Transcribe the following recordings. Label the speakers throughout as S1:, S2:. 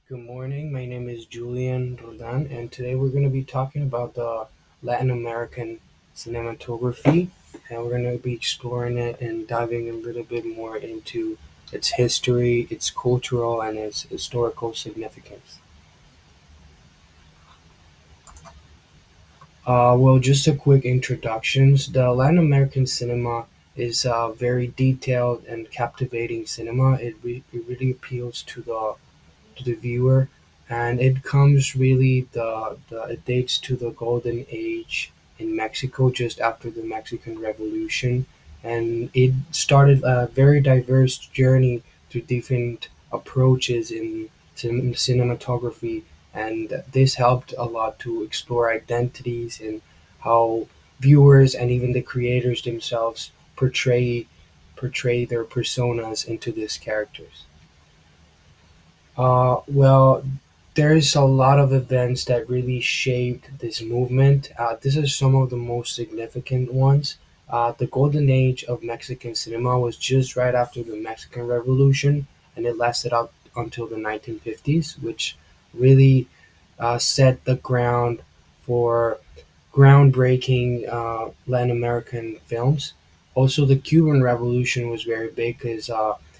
S1: Good morning. My name is Julian Rodan, and today we're going to be talking about the Latin American cinematography, and we're going to be exploring it and diving a little bit more into its history, its cultural, and its historical significance. Just a quick introductions. The Latin American cinema is very detailed and captivating cinema. It really appeals to the viewer, and it comes really the it dates to the golden age in Mexico just after the Mexican Revolution, and it started a very diverse journey through different approaches in cinematography, and this helped a lot to explore identities and how viewers and even the creators themselves portray their personas into these characters. Well, there's a lot of events that really shaped this movement. This is some of the most significant ones. The golden age of Mexican cinema was just right after the Mexican Revolution, and it lasted up until the 1950s, which really set the ground for groundbreaking Latin American films. Also, the Cuban Revolution was very big because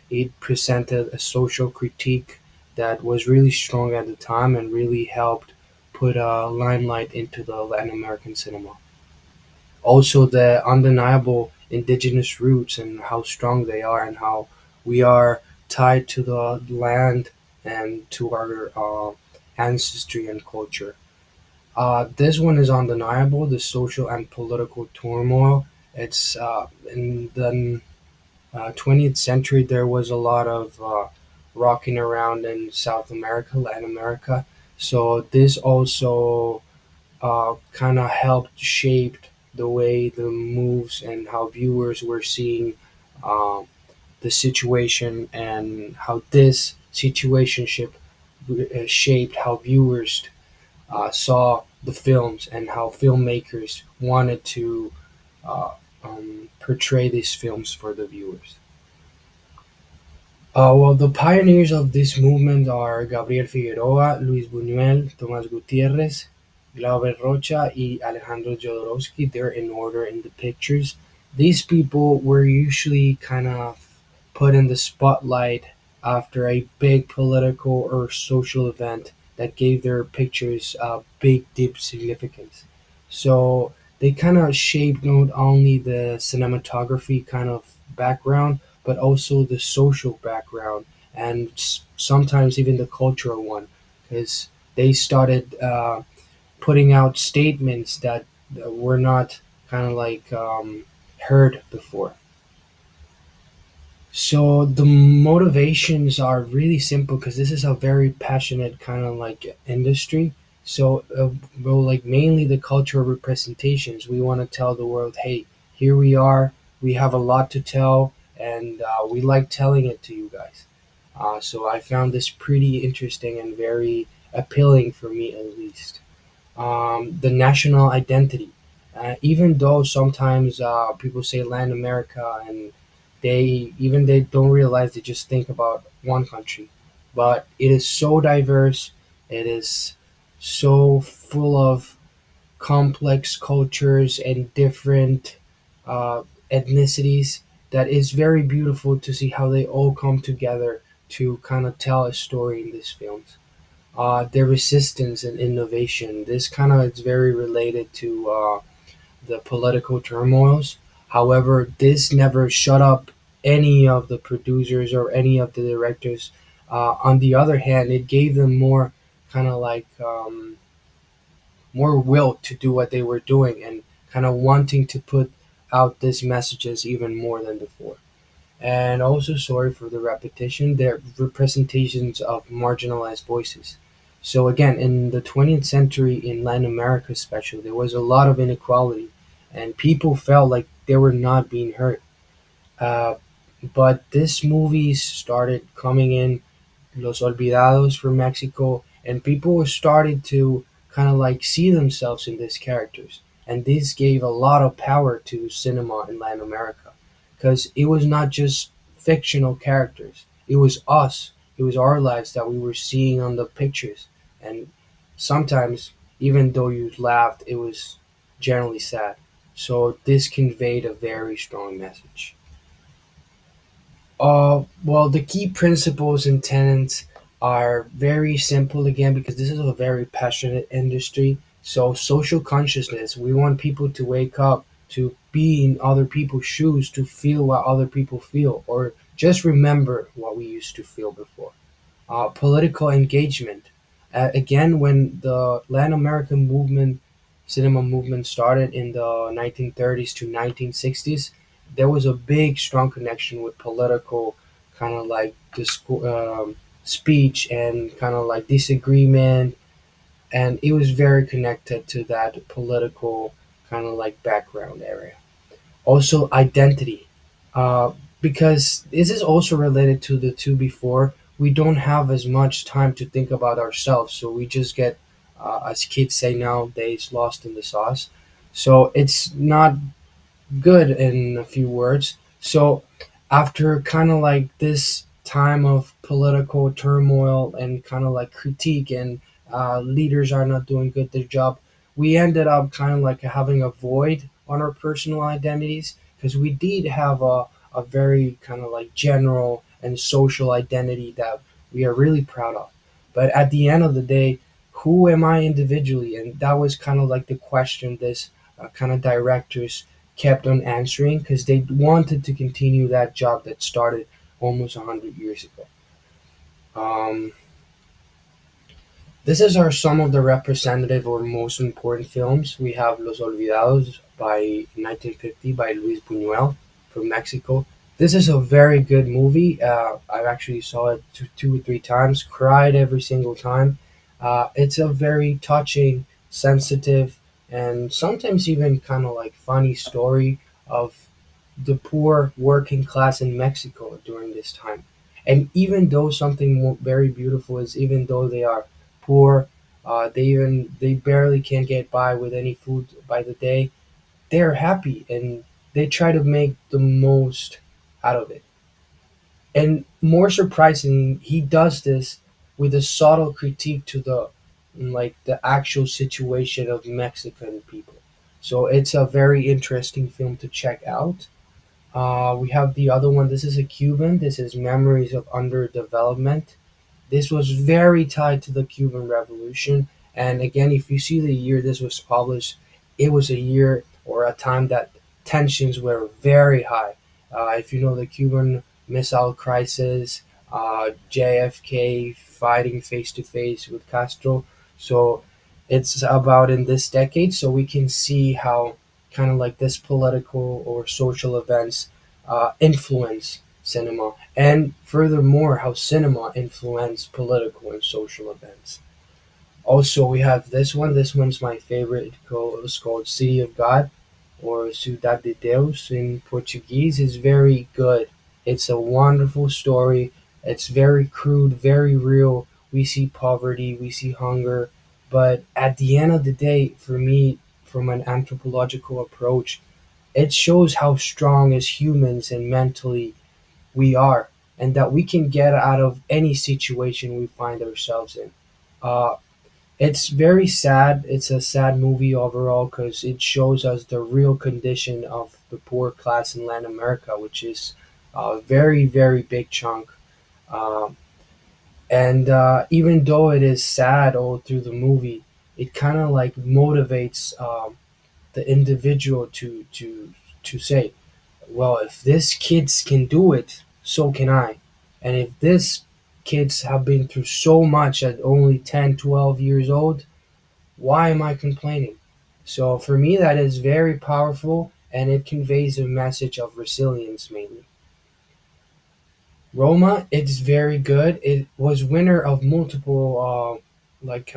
S1: it presented a social critique that was really strong at the time and really helped put a limelight into the Latin American cinema. Also, the undeniable indigenous roots and how strong they are, and how we are tied to the land and to our ancestry and culture. This one is undeniable. The social and political turmoil. It's in the 20th century. There was a lot of rocking around in South America, Latin America. So this also kind of helped shape the way the moves and how viewers were seeing um, the situation, and how this situationship shaped how viewers saw the films and how filmmakers wanted to portray these films for the viewers. The pioneers of this movement are Gabriel Figueroa, Luis Buñuel, Tomás Gutiérrez, Glauber Rocha, y Alejandro Jodorowsky. They're in order in the pictures. These people were usually kind of put in the spotlight after a big political or social event that gave their pictures a big, deep significance. So they kind of shaped not only the cinematography kind of background, but also the social background, and sometimes even the cultural one, because they started putting out statements that were not kind of like heard before. So the motivations are really simple because this is a very passionate kind of like industry. So, like mainly the cultural representations. We want to tell the world, hey, here we are. We have a lot to tell, and we like telling it to you guys. So I found this pretty interesting and very appealing for me, at least. The national identity. Even though sometimes people say Latin America, and they don't realize, they just think about one country, but it is so diverse. It is so full of complex cultures and different uh, ethnicities that is very beautiful to see how they all come together to kind of tell a story in these films. Their resistance and innovation. This kind of is very related to the political turmoils. However, this never shut up any of the producers or any of the directors. On the other hand, it gave them more kind of like more will to do what they were doing, and kind of wanting to put out these messages even more than before. And also, sorry for the repetition, they're representations of marginalized voices. So again, in the 20th century in Latin America especially, there was a lot of inequality, and people felt like they were not being heard. Uh, but these movies started coming in, Los Olvidados from Mexico, and people started to kind of like see themselves in these characters. And this gave a lot of power to cinema in Latin America, because it was not just fictional characters, it was us. It was our lives that we were seeing on the pictures. And sometimes, even though you laughed, it was generally sad. So this conveyed a very strong message. Well, the key principles and tenets are very simple again because this is a very passionate industry. So, social consciousness, we want people to wake up, to be in other people's shoes, to feel what other people feel, or just remember what we used to feel before. Political engagement. Again, when the Latin American movement, cinema movement started in the 1930s to 1960s, there was a big, strong connection with political kind of like speech and kind of like disagreement, and it was very connected to that political kind of like background area. Also, identity, uh, because this is also related to the two before. We don't have as much time to think about ourselves, so we just get, as kids say nowadays, lost in the sauce. So it's not good in a few words. So after kind of like this time of political turmoil and kind of like critique and leaders are not doing good their job, we ended up kind of like having a void on our personal identities because we did have a very kind of like general and social identity that we are really proud of. But at the end of the day, who am I individually? And that was kind of like the question this kind of directors kept on answering because they wanted to continue that job that started almost 100 years ago. Um, this is our some of the representative or most important films. We have Los Olvidados by 1950 by Luis Buñuel from Mexico. This is a very good movie. I actually saw it two or three times, cried every single time. It's a very touching, sensitive, and sometimes even kind of like funny story of the poor working class in Mexico during this time. And even though something very beautiful is, even though they are poor, they barely can get by with any food by the day. They're happy and they try to make the most out of it. And more surprising, he does this with a subtle critique to the actual situation of Mexican people. So it's a very interesting film to check out. We have the other one. This is a Cuban. This is Memories of Underdevelopment. This was very tied to the Cuban Revolution. And again, if you see the year this was published, it was a year or a time that tensions were very high. If you know the Cuban Missile Crisis, JFK fighting face to face with Castro. So it's about in this decade, so we can see how kind of like this political or social events influence cinema, and furthermore, how cinema influenced political and social events. Also, we have this one. This one's my favorite. It's called City of God, or Ciudad de Deus in Portuguese. It's very good. It's a wonderful story. It's very crude, very real. We see poverty, we see hunger, but at the end of the day, for me, from an anthropological approach, it shows how strong as humans and mentally we are, and that we can get out of any situation we find ourselves in. Uh, it's very sad. It's a sad movie overall because it shows us the real condition of the poor class in Latin America, which is a very, very big chunk. Um, and even though it is sad all through the movie, it kind of like motivates the individual to say, well, if this kids can do it, so can I. And if this kids have been through so much at only 10, 12 years old, why am I complaining? So for me, that is very powerful and it conveys a message of resilience mainly. Roma, it's very good. It was winner of multiple like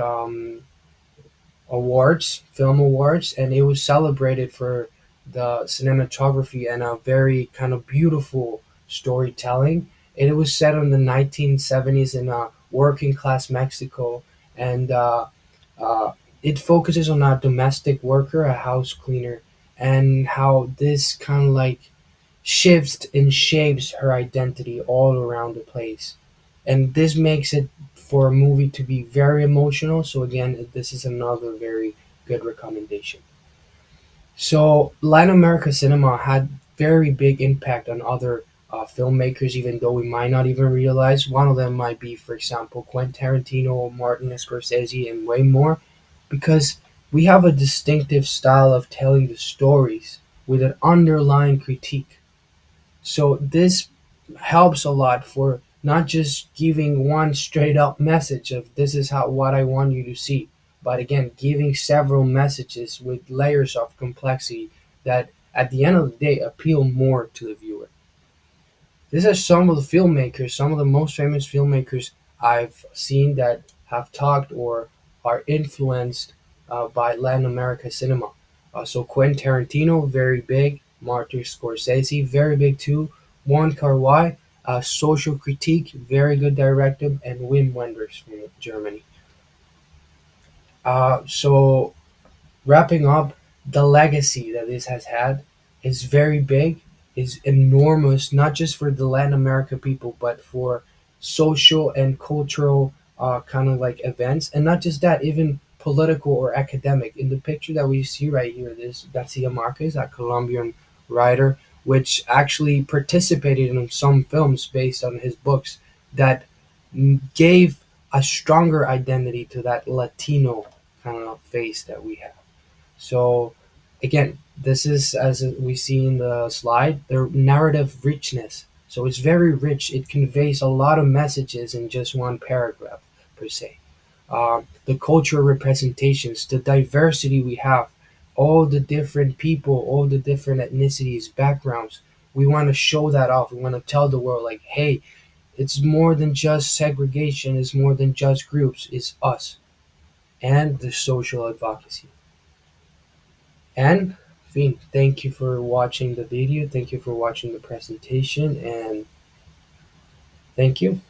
S1: awards, film awards, and it was celebrated for the cinematography and a very kind of beautiful storytelling. And it was set in the 1970s in working class Mexico, and uh, it focuses on a domestic worker, a house cleaner, and how this kind of like shifts and shapes her identity all around the place. and this makes it for a movie to be very emotional. So again, this is another very good recommendation. So Latin America cinema had very big impact on other filmmakers, even though we might not even realize. One of them might be, for example, Quentin Tarantino, Martin Scorsese, and way more, because we have a distinctive style of telling the stories with an underlying critique. So this helps a lot for not just giving one straight up message of this is how what I want you to see, but again giving several messages with layers of complexity that at the end of the day appeal more to the viewer. These are some of the filmmakers, some of the most famous filmmakers I've seen that have talked or are influenced by Latin America cinema. So Quentin Tarantino, very big. Martin Scorsese, very big too. Juan Kar-wai, social critique, very good director, and Wim Wenders from Germany. So wrapping up, the legacy that this has had is very big, is enormous, not just for the Latin America people, but for social and cultural kind of like events, and not just that, even political or academic. In the picture that we see right here, this Garcia Marquez, a Colombian writer, which actually participated in some films based on his books that gave a stronger identity to that Latino kind of face that we have. So again, this is as we see in the slide, the narrative richness. So it's very rich. It conveys a lot of messages in just one paragraph per se. The cultural representations, the diversity we have, all the different people, all the different ethnicities, backgrounds. We want to show that off. We want to tell the world, like, hey, it's more than just segregation. It's more than just groups. It's us and the social advocacy. And Fiend, thank you for watching the video. Thank you for watching the presentation, and thank you.